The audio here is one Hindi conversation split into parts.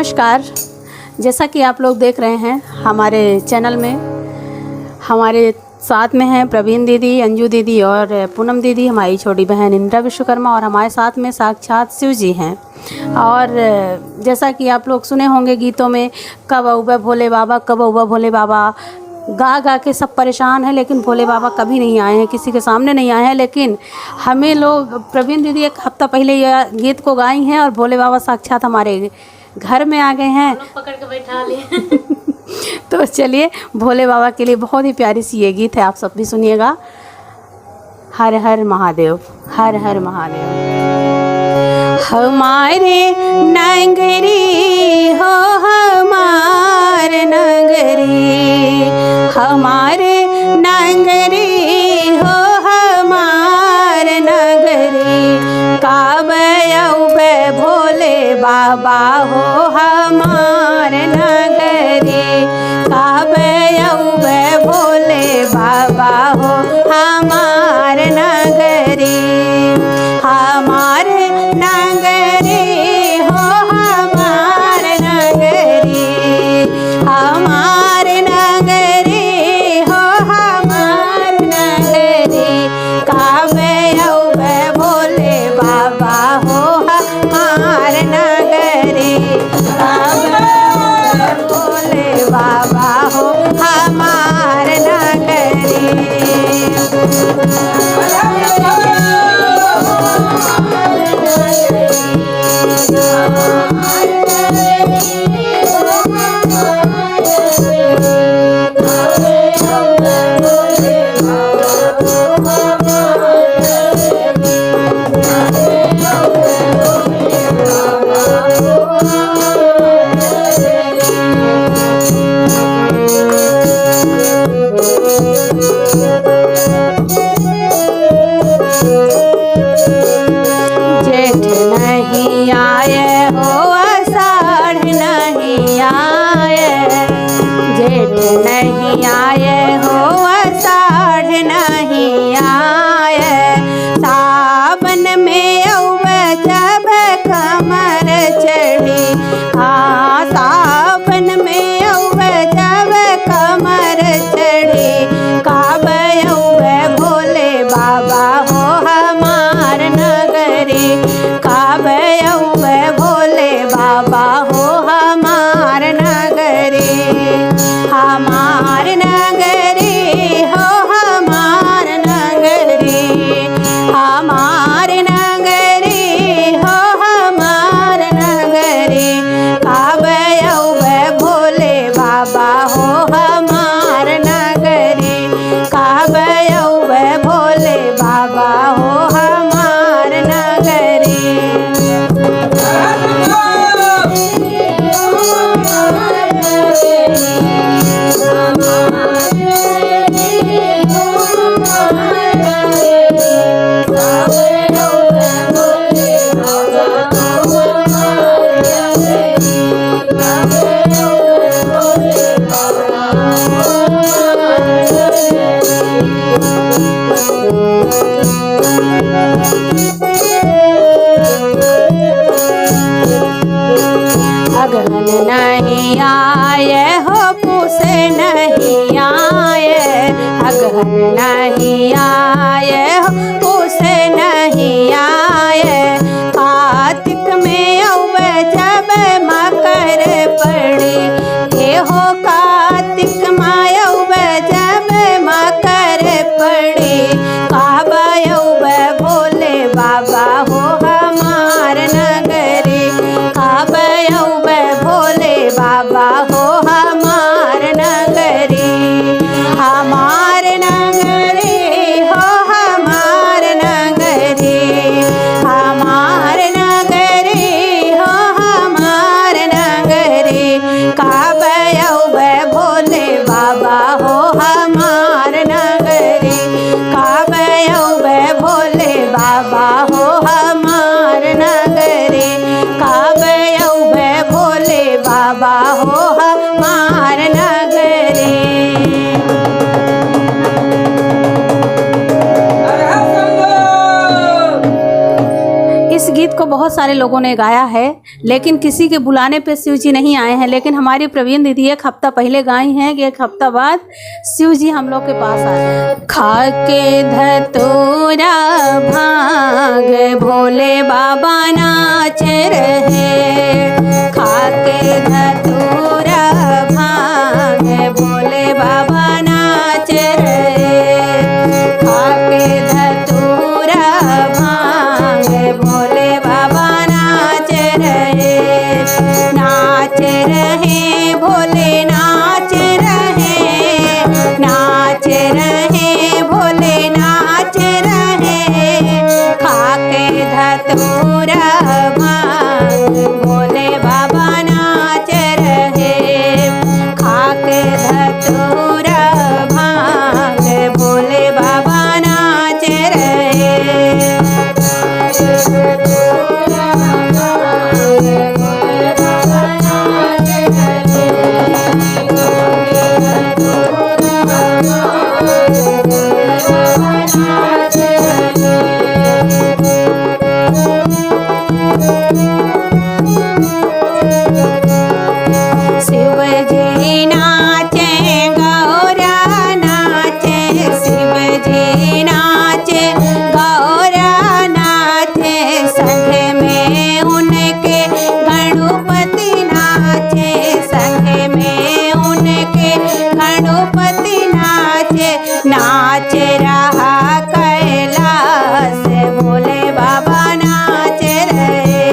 नमस्कार। जैसा कि आप लोग देख रहे हैं हमारे चैनल में, हमारे साथ में हैं प्रवीण दीदी, अंजू दीदी और पूनम दीदी, हमारी छोटी बहन इंद्रा विश्वकर्मा, और हमारे साथ में साक्षात शिव जी हैं। और जैसा कि आप लोग सुने होंगे गीतों में, कब औबे भोले बाबा, कब औबे भोले बाबा, गा गा के सब परेशान हैं, लेकिन भोले बाबा कभी नहीं आए हैं, किसी के सामने नहीं आए हैं। लेकिन हमें लोग, प्रवीण दीदी एक हफ्ता पहले यह गीत को गाई हैं और भोले बाबा साक्षात हमारे घर में आ गए हैं, पकड़ के बैठा लिए। तो चलिए, भोले बाबा के लिए बहुत ही प्यारी सी ये गीत है, आप सब भी सुनिएगा। हर हर महादेव, हर हर महादेव। हमारे नगरी हो, हमार नगरी, हमारे नगरी हो, हमार नगरी, काबे औबे भोले बाबा हो, हमार नगरी, काबे औबे भोले बाबा हो, हमार नगरी, हमारे नगरी हो, हमार नगरी, हमार नगरी हो, हमार नगरी, काबे औबे भोले बाबा हो, हमार नगरी, काबे औबे भोले बाबा हो, हमार नगरी। जेठ नहीं आए हो, आषाढ़ नहीं आए, जेठ नहीं आए हो, आषाढ़ नहीं आए, सावन में औबे जब कमर चढ़ी, हाँ सावन में औबे जब कमर चढ़ी, काबे औबे भोले बाबा हो, हमार नगरी, काबे औबे भोले बाबा हो, हमार नगरी, हमार नगरी हो, हमार नगरी, हमार नगरी हो, हमार नगरी, काबे औबे भोले बाबा हो, हमार नगरी, काबे औबे भोले बाबा हो, हमार नगरी। अगहन नहीं आए हो, पूसे नहीं आए, अगहन नहीं आए हो, पूसे नहीं आए, कार्तिक में औबे जब मकर पड़ी, हे हो कार्तिक में औबे जब मकर पड़ी, काबे औबे भोले बाबा हो, हमार नगरी, काबे औबे भोले बाबा हो, हमार नगरी, हमार नगरी हो, हमार बहुत सारे लोगों ने गाया है, लेकिन किसी के बुलाने पे शिव जी नहीं आए हैं। लेकिन हमारी प्रवीण दीदी एक हफ्ता पहले गाई हैं कि एक हफ्ता बाद शिव जी हम लोग के पास आए। खाके धतूरा भांग भोले बाबा नाच रहे, खाके धतूरा भांग भोले बाबा नाच रहे, खाके धतूरा भांग भोले बाबा नाच रहे, नाच रहे भोले नाच रहे, नाच रहे भोले नाच रहे, खाके धतूरा भांग भोले बाबा नाच रहे, खाके धतूरा भांग भोले बाबा नाच रहे। शिव जी नाचे गौरा नाचे, शिव जी नाचे गौरा नाचे, संग में उनके गणपति नाचे, संग में उनके गणपति नाचे, नाच रहा कैलाश भोले बाबा नाच रहे,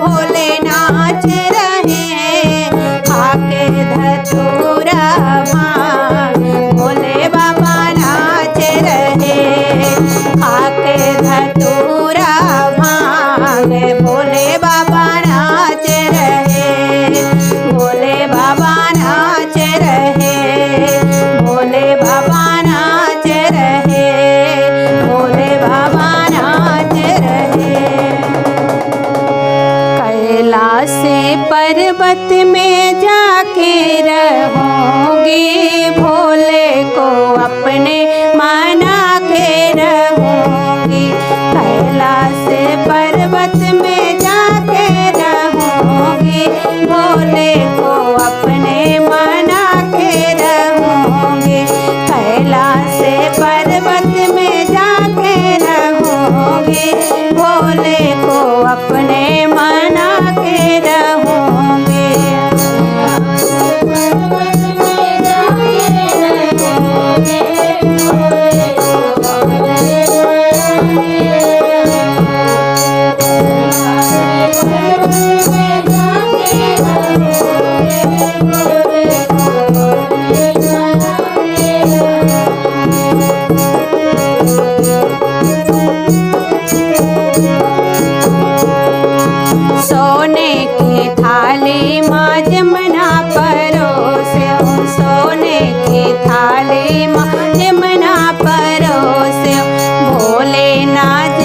भोले नाच रहे खाके धतूरा भांग। भोले बाबा नाच रहे खाके धतूरा भांग। भोले बाबा नाच रहे, भोले बाबा नाच रहे, भोले बाबा नाच रहे, भोले बाबा नाच रहे। कैलाश पर्वत में जाके रहूंगी, भोले को अपने मना के रहूंगी। कैलाश पर्वत में जाके रहूंगी, भोले को अपने मना के रहूंगी। कैलाश पर्वत में जाके रहूंगी, भोले को अपने मना के रहूंगी। सोने की थाली माँ जमुना परोसे, सोने की थाली माँ जमुना परोसे। भोले नाच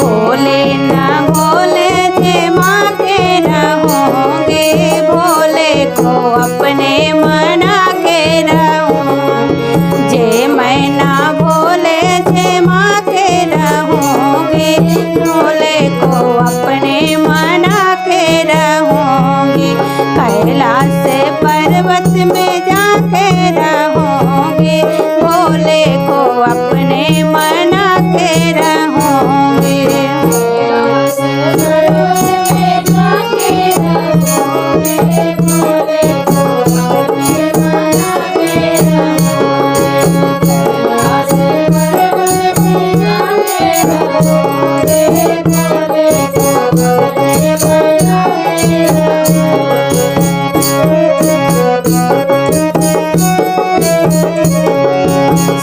भोले ना भोले जे माँ के रहूंगे, भोले को अपने मना के रहूंगी। जे मैं ना भोले जे माँ के रहूंगी, भोले को अपने मना के रहूंगी। कैलाश पर्वत में जाके रहूंगी, भोले को अपने मना के रहूंगी।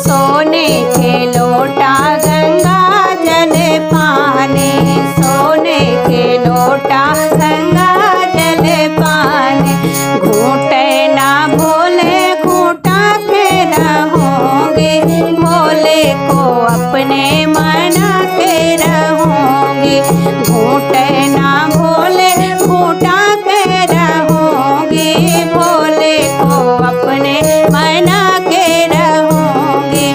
सोने के लोटा गंगा जल पानी, सोने के लोटा गंगा जल पानी। घूटे ना भोले घूटा के रहूंगी, भोले को अपने मना के रहूंगी। घूटे ना भोले घूटा के रहूंगी, भोले को अपने मना के रहूंगी।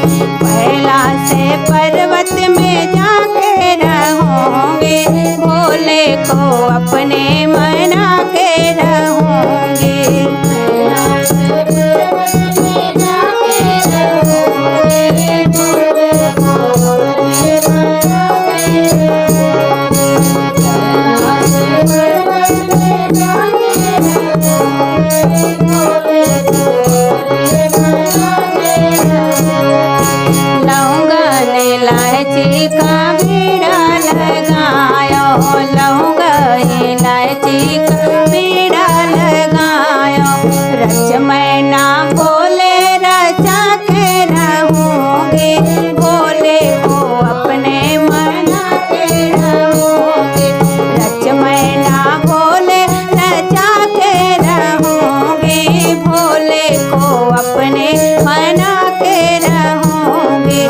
कैलाश पर्वत में जाके रहूंगी, भोले को अपने मना के रहूंगी। इलायची का बीड़ा लगायो, लौंगा इलायची का बीड़ा लगायो। रच मैं ना भोले रचा के रहूंगी, भोले को अपने मना के रहूंगी। रच मैं ना भोले रचा के रहूंगी, भोले को अपने मना के रहूंगी।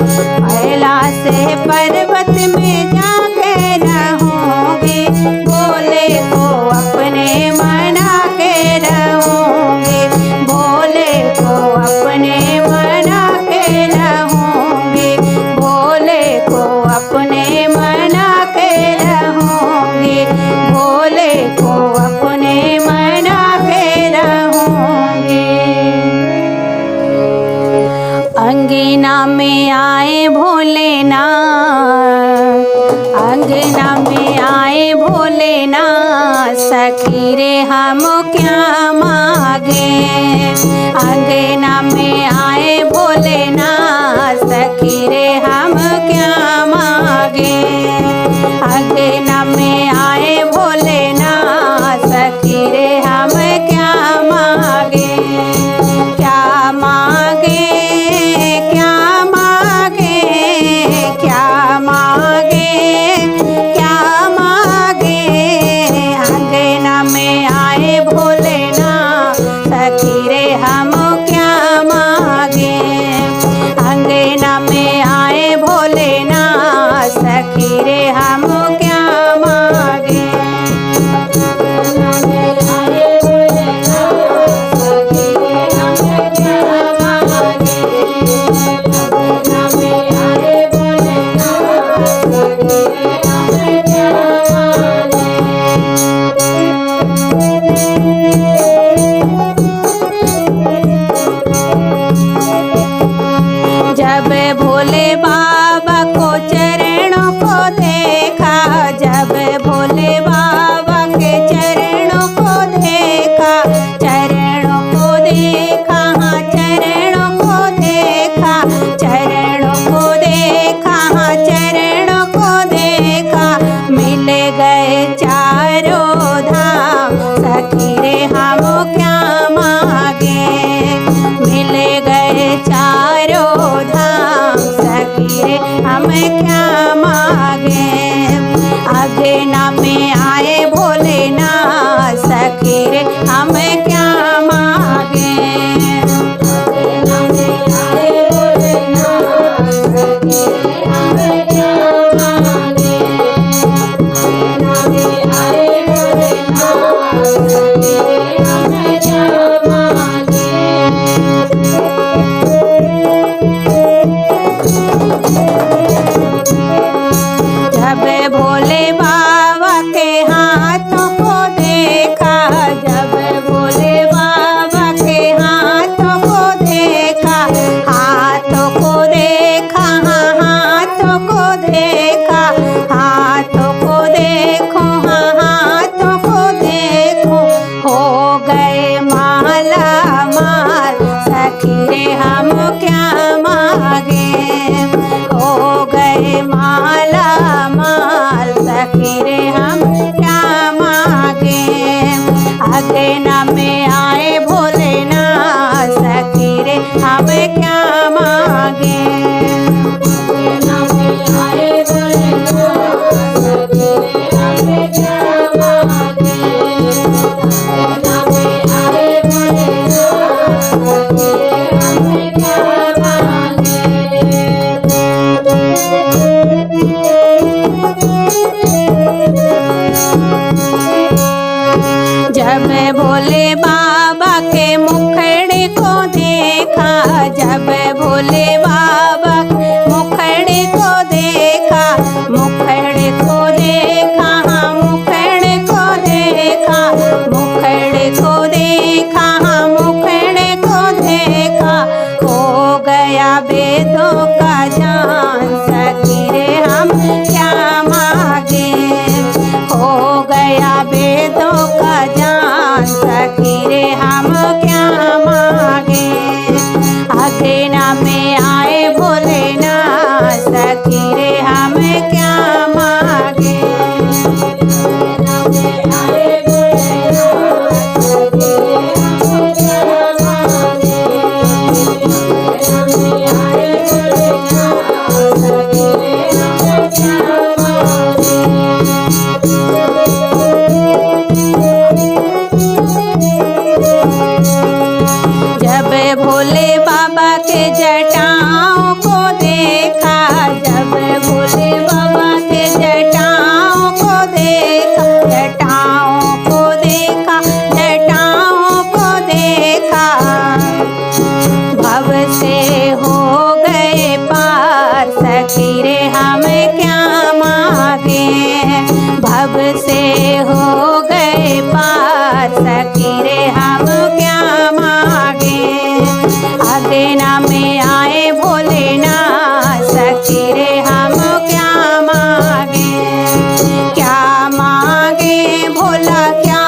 कैलाश पर्वत में जाके रहूंगी, भोले को अपने मना के रहूंगी। भोले को अपने मना के रहूंगी, भोले को अपने मना के रहूंगी। भोले को अपने मना के रहूंगी। अंगना में आए भोलेनाथ, अंगना में आए भोलेनाथ, सखी रे हम क्या मांगे। अंगना में आए भोलेनाथ, सखी रे हम क्या मांगे। अंगना में आए भोले जब भोले बाबा को चरणों को देखा, जब भोले बाबा के चरणों को देखा, चरणों को देखा, हाँ चरणों को देखा, चरणों को देखा, हाँ चरणों को देखा, मिल गए चारों धाम, सखी रे हम क्या मांगे, मिल गए चारों धाम, सखी रे हम क्या मांगे। अगना में आए भोलेनाथ, सखी रे हम क्या मांगे, अगना में आए भोलेनाथ, सखी रे हम क्या मांगे, अगना में आए भोलेनाथ, सखी रे हम क्या मांगे। जब भोले बाबा के हाथों को देखा, जब भोले बाबा के हाथों को देखा, हाथों को देखा, हाँ हाथों को देखा, हाथों को देखो, हाँ हाथों को देखो, हो गए माला माल, सखी रे हम क्या मांगे, हो गए माला माल, सखी रे हम क्या मांगे। अगना में आए भोलेनाथ, सखी रे हम क्या मांगे, अगना में आए भोलेनाथ, सखी रे हम क्या मांगे, अगना में आए भोलेनाथ, सखी रे हम क्या मांगे। जब भोले बाबा के मुखड़े को देखा, जब भोले बाबा के मुखड़े को देखा, मुखड़े को देखा, हाँ मुखड़े को देखा, मुखड़े को देखा, हाँ मुखड़े को देखा, हो गया वेदों का ज्ञान, सखी रे हम क्या मांगे, हो गया वेदों का ज्ञान, सखी रे हम क्या मांगे। अगना में आए भोलेनाथ, सखी रे हम क्या मांगे, अगना में आए भोलेनाथ, सखी रे हम क्या मांगे, अगना में आए भोलेनाथ, सखी रे हम क्या मांगे। जब भोले बाबा के जटाओं को देखा, जब भोले बाबा के जटाओं को देखा, जटाओं को देखा, जटाओं को देखा, भव से हो गए पार, सखी रे हम क्या मांगे, भव से हो गए पार, सखी रे हम क्या मांगे। अगना में आए भोलेनाथ, सखी रे हम क्या मांगे, क्या मांगे भोला क्या